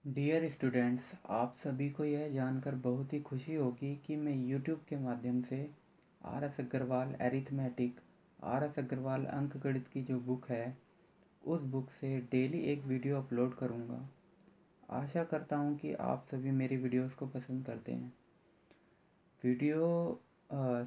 Dear students, आप सभी को यह जानकर बहुत ही खुशी होगी कि मैं यूट्यूब के माध्यम से R S Agarwal arithmetic, R S Agarwal अंकगणित की जो बुक है उस बुक से डेली एक वीडियो अपलोड करूँगा। आशा करता हूँ कि आप सभी मेरी वीडियोस को पसंद करते हैं। वीडियो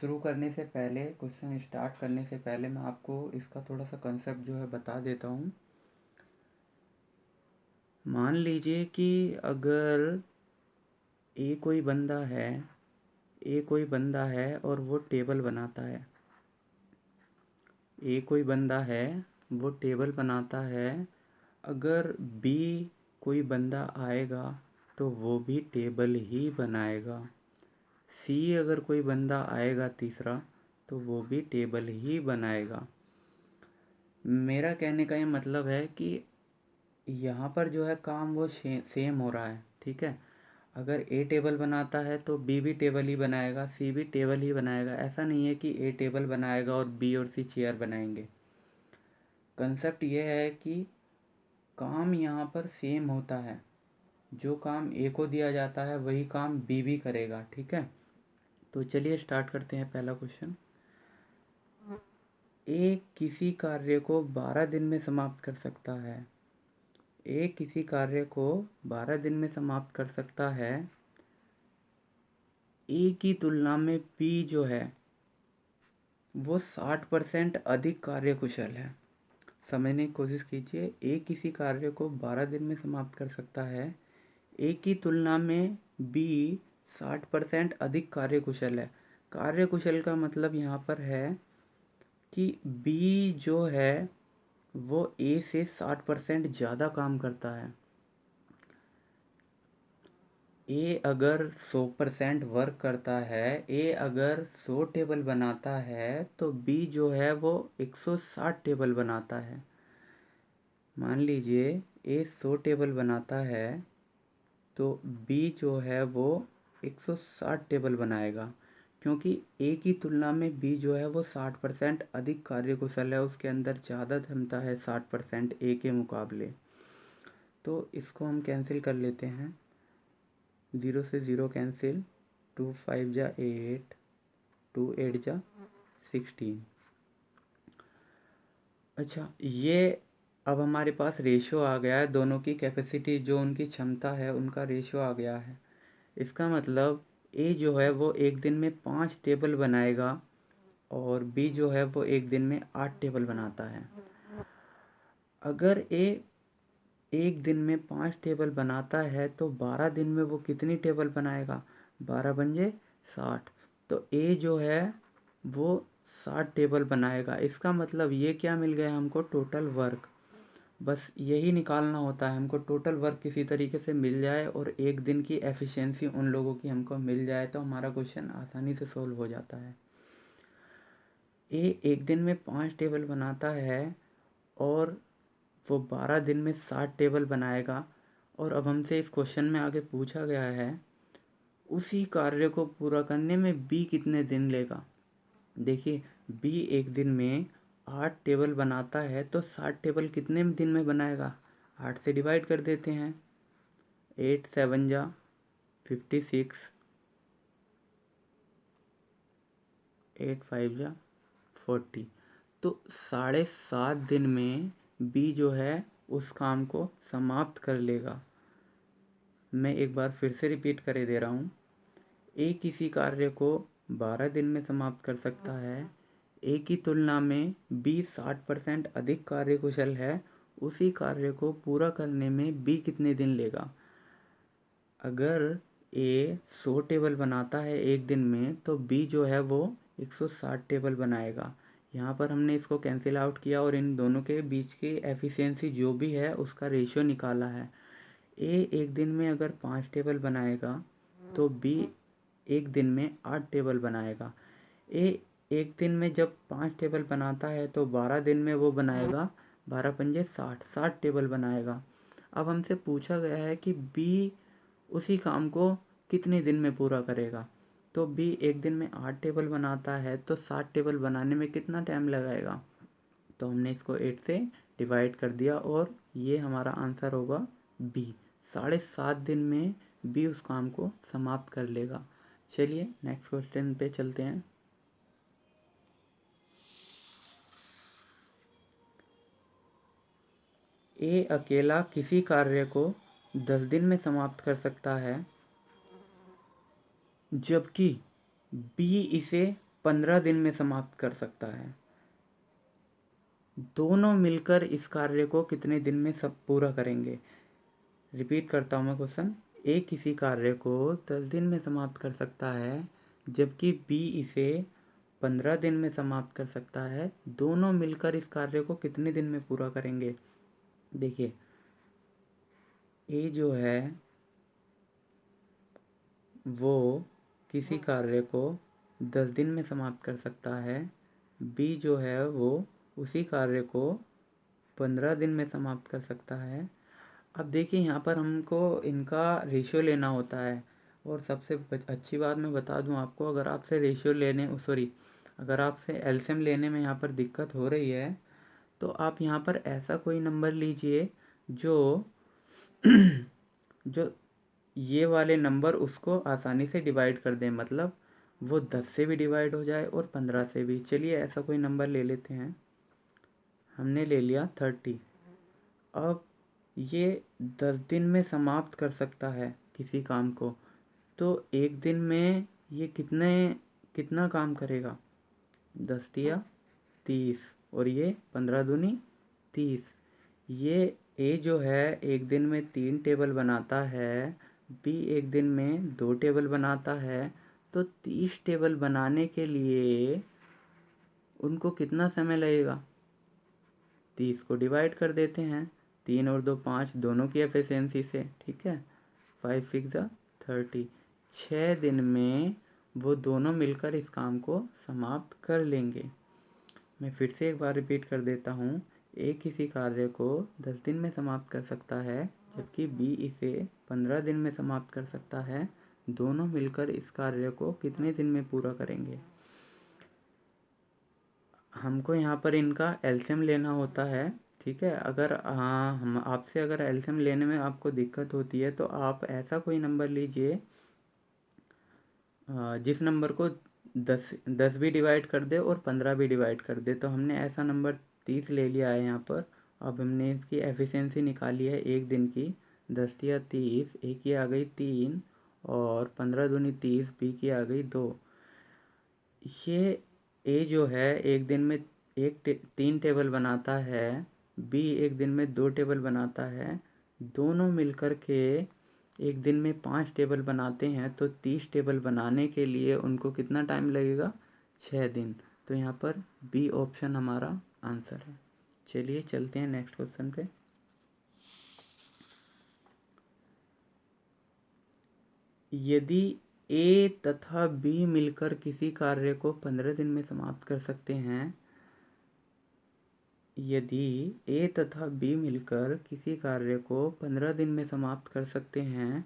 शुरू करने से पहले, क्वेश्चन स्टार्ट करने से पहले मैं आपको इसका थोड़ा सा कंसेप्ट जो है बता देता हूँ। मान लीजिए कि अगर ए कोई बंदा है और वो टेबल बनाता है। ए कोई बंदा है, वो टेबल बनाता है। अगर बी कोई बंदा आएगा तो वो भी टेबल ही बनाएगा। सी अगर कोई बंदा आएगा तीसरा तो वो भी टेबल ही बनाएगा। मेरा कहने का ये मतलब है कि यहाँ पर जो है काम वो सेम हो रहा है, ठीक है। अगर ए टेबल बनाता है तो बी भी टेबल ही बनाएगा, सी भी टेबल ही बनाएगा। ऐसा नहीं है कि ए टेबल बनाएगा और बी और सी चेयर बनाएंगे। कंसेप्ट ये है कि काम यहाँ पर सेम होता है। जो काम ए को दिया जाता है वही काम बी भी करेगा, ठीक है। तो चलिए स्टार्ट करते हैं पहला क्वेश्चन। ए किसी कार्य को 12 दिन में समाप्त कर सकता है। ए किसी कार्य को 12 दिन में समाप्त कर सकता है। ए की तुलना में बी जो है वो 60% अधिक कार्यकुशल है। समझने की कोशिश कीजिए। ए किसी कार्य को 12 दिन में समाप्त कर सकता है। ए की तुलना में बी 60% अधिक कार्यकुशल है। कार्यकुशल का मतलब यहाँ पर है कि बी जो है वो ए से 60% ज़्यादा काम करता है। ए अगर 100% वर्क करता है, ए अगर 100 टेबल बनाता है तो बी जो है वो 160 टेबल बनाता है। मान लीजिए ए 100 टेबल बनाता है तो बी जो है वो 160 टेबल बनाएगा, क्योंकि ए की तुलना में बी जो है वो 60% अधिक कार्यकुशल है। उसके अंदर ज़्यादा क्षमता है 60% ए के मुकाबले। तो इसको हम कैंसिल कर लेते हैं। 0 से 0 कैंसिल, 2 5 जा 8, 2 8 जा 16। अच्छा, ये अब हमारे पास रेशियो आ गया है। दोनों की कैपेसिटी, जो उनकी क्षमता है, उनका रेशियो आ गया है। इसका मतलब ए जो है वो एक दिन में 5 टेबल बनाएगा और बी जो है वो एक दिन में 8 टेबल बनाता है। अगर ए एक दिन में 5 टेबल बनाता है तो 12 दिन में वो कितनी टेबल बनाएगा? 12 पंजे 60। तो ए जो है वो 60 टेबल बनाएगा। इसका मतलब ये क्या मिल गया हमको? Total work. बस यही निकालना होता है हमको। टोटल वर्क किसी तरीके से मिल जाए और एक दिन की एफिशिएंसी उन लोगों की हमको मिल जाए तो हमारा क्वेश्चन आसानी से सोल्व हो जाता है। ए एक दिन में 5 टेबल बनाता है और वो 12 दिन में 60 टेबल बनाएगा। और अब हमसे इस क्वेश्चन में आगे पूछा गया है उसी कार्य को पूरा करने में बी कितने दिन लेगा। देखिए, बी एक दिन में 8 टेबल बनाता है तो 60 टेबल कितने दिन में बनाएगा? 8 से डिवाइड कर देते हैं। 8 7 जा 56, 8 5 जा 40। तो 7.5 दिन में बी जो है उस काम को समाप्त कर लेगा। मैं एक बार फिर से रिपीट करे दे रहा हूँ। ए किसी कार्य को 12 दिन में समाप्त कर सकता है। ए की तुलना में बी 60% अधिक कार्यकुशल है। उसी कार्य को पूरा करने में बी कितने दिन लेगा? अगर ए 100 टेबल बनाता है एक दिन में तो बी जो है वो 160 टेबल बनाएगा। यहाँ पर हमने इसको कैंसिल आउट किया और इन दोनों के बीच की एफिशिएंसी जो भी है उसका रेशियो निकाला है। ए एक दिन में अगर 5 टेबल बनाएगा तो बी एक दिन में 8 टेबल बनाएगा। ए एक दिन में जब 5 टेबल बनाता है तो 12 दिन में वो बनाएगा 12 पंजे 60 टेबल बनाएगा। अब हमसे पूछा गया है कि बी उसी काम को कितने दिन में पूरा करेगा। तो बी एक दिन में 8 टेबल बनाता है तो 60 टेबल बनाने में कितना टाइम लगाएगा? तो हमने इसको 8 से डिवाइड कर दिया और ये हमारा आंसर होगा बी, 7.5 दिन में बी उस काम को समाप्त कर लेगा। चलिए नेक्स्ट क्वेश्चन पे चलते हैं। ए अकेला किसी कार्य को 10 दिन में समाप्त कर सकता है, जबकि बी इसे 15 दिन में समाप्त कर सकता है। दोनों मिलकर इस कार्य को कितने दिन में सब पूरा करेंगे? रिपीट करता हूँ मैं क्वेश्चन। ए किसी कार्य को 10 दिन में समाप्त कर सकता है, जबकि बी इसे 15 दिन में समाप्त कर सकता है। दोनों मिलकर इस कार्य को कितने दिन में पूरा करेंगे? देखिए, ए जो है वो किसी कार्य को 10 दिन में समाप्त कर सकता है। बी जो है वो उसी कार्य को 15 दिन में समाप्त कर सकता है। अब देखिए, यहाँ पर हमको इनका रेशियो लेना होता है। और सबसे अच्छी बात मैं बता दूँ आपको, अगर आपसे रेशियो लेने अगर आपसे एलसीएम लेने में यहाँ पर दिक्कत हो रही है, तो आप यहाँ पर ऐसा कोई नंबर लीजिए जो जो ये वाले नंबर उसको आसानी से डिवाइड कर दें, मतलब वो 10 से भी डिवाइड हो जाए और 15 से भी। चलिए ऐसा कोई नंबर ले लेते हैं। हमने ले लिया 30। अब ये 10 दिन में समाप्त कर सकता है किसी काम को, तो एक दिन में ये कितना काम करेगा? 10 दिया 30 और ये 15 दूनी 30। ये ए जो है एक दिन में 3 टेबल बनाता है, बी एक दिन में 2 टेबल बनाता है। तो 30 टेबल बनाने के लिए उनको कितना समय लगेगा? 30 को डिवाइड कर देते हैं, 3 और 2 5, दोनों की एफिशिएंसी से, ठीक है। 5 6 30। 6 दिन में वो दोनों मिलकर इस काम को समाप्त कर लेंगे। मैं फिर से एक बार रिपीट कर देता हूँ। ए किसी कार्य को 10 दिन में समाप्त कर सकता है, जबकि बी इसे 15 दिन में समाप्त कर सकता है। दोनों मिलकर इस कार्य को कितने दिन में पूरा करेंगे? हमको यहाँ पर इनका एलसीएम लेना होता है, ठीक है। अगर हम आपसे अगर एलसीएम लेने में आपको दिक्कत होती है, तो आप ऐसा कोई नंबर लीजिए जिस नंबर को 10 भी डिवाइड कर दे और 15 भी डिवाइड कर दे। तो हमने ऐसा नंबर 30 ले लिया है यहाँ पर। अब हमने इसकी एफिशिएंसी निकाली है एक दिन की। 10 या 30, ए की आ गई 3 और 15 दूनी 30, बी की आ गई 2। ये ए जो है एक दिन में 3 टेबल बनाता है, बी एक दिन में 2 टेबल बनाता है। दोनों मिलकर के एक दिन में 5 टेबल बनाते हैं, तो 30 टेबल बनाने के लिए उनको कितना टाइम लगेगा? 6 दिन। तो यहाँ पर बी ऑप्शन हमारा आंसर है। चलिए चलते हैं नेक्स्ट क्वेश्चन पे। यदि ए तथा बी मिलकर किसी कार्य को 15 दिन में समाप्त कर सकते हैं, यदि ए तथा बी मिलकर किसी कार्य को 15 दिन में समाप्त कर सकते हैं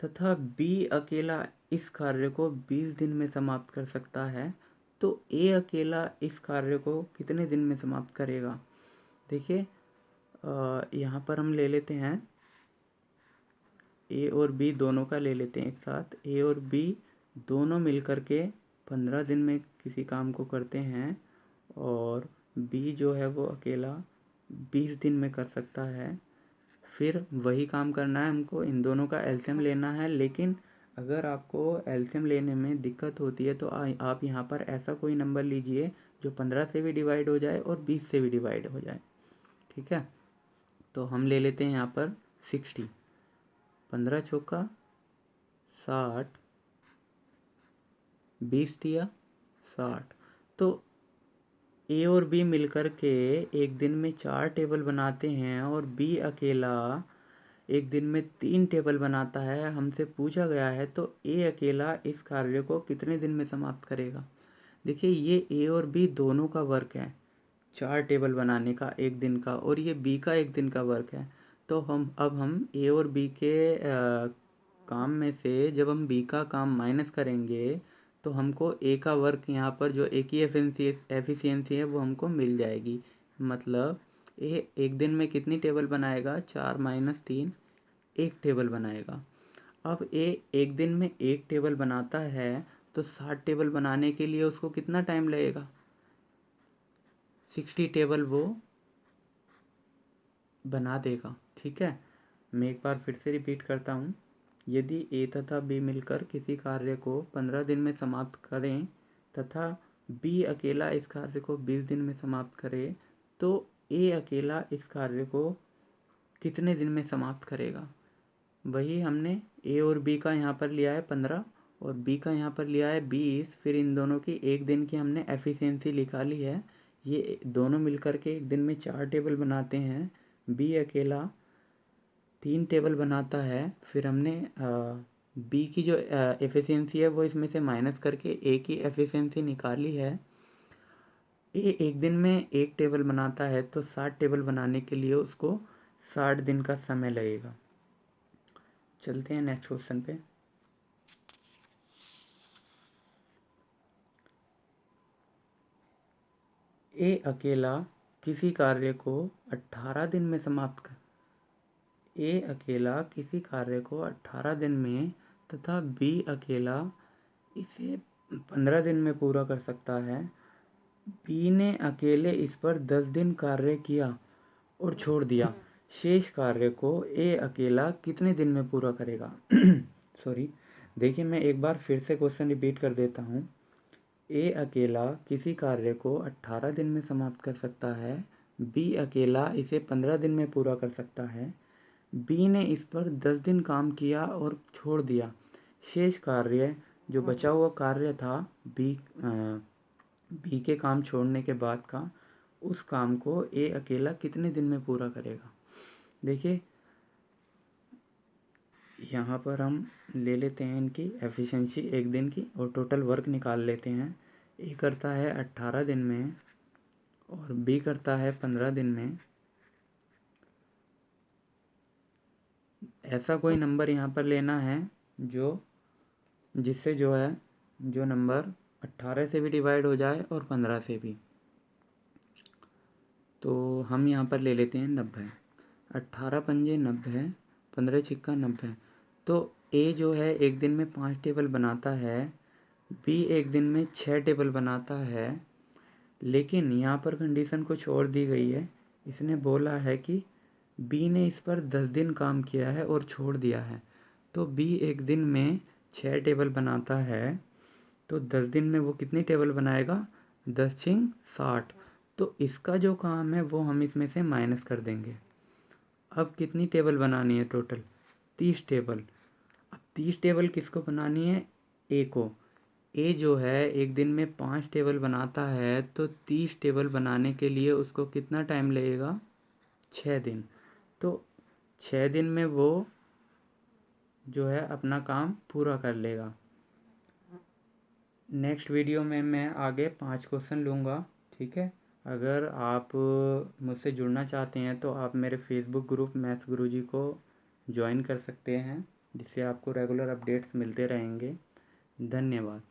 तथा बी अकेला इस कार्य को 20 दिन में समाप्त कर सकता है, तो ए अकेला इस कार्य को कितने दिन में समाप्त करेगा? देखिए, यहाँ पर हम ले लेते हैं ए और बी दोनों का ले लेते हैं एक साथ। ए और बी दोनों मिलकर के 15 दिन में किसी काम को करते हैं, और बी जो है वो अकेला 20 दिन में कर सकता है। फिर वही काम करना है हमको, इन दोनों का एलसीएम लेना है। लेकिन अगर आपको एलसीएम लेने में दिक्कत होती है, तो आप यहाँ पर ऐसा कोई नंबर लीजिए जो 15 से भी डिवाइड हो जाए और 20 से भी डिवाइड हो जाए, ठीक है। तो हम ले लेते हैं यहाँ पर 60। 15 चौका 60, 20 दिया 60। तो ए और बी मिलकर के एक दिन में 4 टेबल बनाते हैं, और बी अकेला एक दिन में 3 टेबल बनाता है। हमसे पूछा गया है तो ए अकेला इस कार्य को कितने दिन में समाप्त करेगा? देखिए, ये ए और बी दोनों का वर्क है 4 टेबल बनाने का एक दिन का, और ये बी का एक दिन का वर्क है। तो हम ए और बी के काम में से जब हम बी का काम माइनस करेंगे, तो हमको ए का वर्क यहाँ पर जो ए की एफिशिएंसी है वो हमको मिल जाएगी। मतलब ए एक दिन में कितनी टेबल बनाएगा? 4 - 3, एक टेबल बनाएगा। अब एक दिन में एक टेबल बनाता है तो 60 टेबल बनाने के लिए उसको कितना टाइम लगेगा? 60 टेबल वो बना देगा। ठीक है, मैं एक बार फिर से रिपीट करता हूँ। यदि ए तथा बी मिलकर किसी कार्य को 15 दिन में समाप्त करें तथा बी अकेला इस कार्य को 20 दिन में समाप्त करे तो ए अकेला इस कार्य को कितने दिन में समाप्त करेगा? वही हमने ए और बी का यहाँ पर लिया है 15 और बी का यहाँ पर लिया है 20। फिर इन दोनों की एक दिन की हमने एफिशिएंसी निकाली है। ये दोनों मिलकर के एक दिन में 4 टेबल बनाते हैं, बी अकेला 3 टेबल बनाता है। फिर हमने बी की जो एफिशिएंसी है वो इसमें से माइनस करके ए की एफिशिएंसी निकाली है। ए एक दिन में एक टेबल बनाता है तो 60 टेबल बनाने के लिए उसको 60 दिन का समय लगेगा। चलते हैं नेक्स्ट क्वेश्चन पे। ए अकेला किसी कार्य को 18 दिन में समाप्त कर ए अकेला किसी कार्य को 18 दिन में तथा बी अकेला इसे 15 दिन में पूरा कर सकता है। बी ने अकेले इस पर 10 दिन कार्य किया और छोड़ दिया। शेष कार्य को ए अकेला कितने दिन में पूरा करेगा? सॉरी, देखिए मैं एक बार फिर से क्वेश्चन रिपीट कर देता हूँ। ए अकेला किसी कार्य को 18 दिन में समाप्त कर सकता है। बी अकेला इसे 15 दिन में पूरा कर सकता है। बी ने इस पर 10 दिन काम किया और छोड़ दिया। शेष कार्य जो बचा हुआ कार्य था बी के काम छोड़ने के बाद का, उस काम को ए अकेला कितने दिन में पूरा करेगा? देखिए यहाँ पर हम ले लेते हैं इनकी एफिशिएंसी एक दिन की और टोटल वर्क निकाल लेते हैं। ए करता है 18 दिन में और बी करता है 15 दिन में। ऐसा कोई नंबर यहाँ पर लेना है जिससे जो नंबर 18 से भी डिवाइड हो जाए और 15 से भी। तो हम यहाँ पर ले लेते हैं 90। 18 पंजे 90, 15 छिक्का 90। तो ए जो है एक दिन में 5 टेबल बनाता है, बी एक दिन में 6 टेबल बनाता है। लेकिन यहाँ पर कंडीशन कुछ और दी गई है। इसने बोला है कि बी ने इस पर 10 दिन काम किया है और छोड़ दिया है। तो बी एक दिन में 6 टेबल बनाता है तो 10 दिन में वो कितनी टेबल बनाएगा? 10 छिंग 60। तो इसका जो काम है वो हम इसमें से माइनस कर देंगे। अब कितनी टेबल बनानी है टोटल? 30 टेबल। अब 30 टेबल किसको बनानी है? ए को। ए जो है एक दिन में 5 टेबल बनाता है तो 30 टेबल बनाने के लिए उसको कितना टाइम लगेगा? 6 दिन। तो 6 दिन में वो जो है अपना काम पूरा कर लेगा। नेक्स्ट वीडियो में मैं आगे 5 क्वेश्चन लूँगा। ठीक है, अगर आप मुझसे जुड़ना चाहते हैं तो आप मेरे फेसबुक ग्रुप मैथ्स गुरुजी को ज्वाइन कर सकते हैं, जिससे आपको रेगुलर अपडेट्स मिलते रहेंगे। धन्यवाद।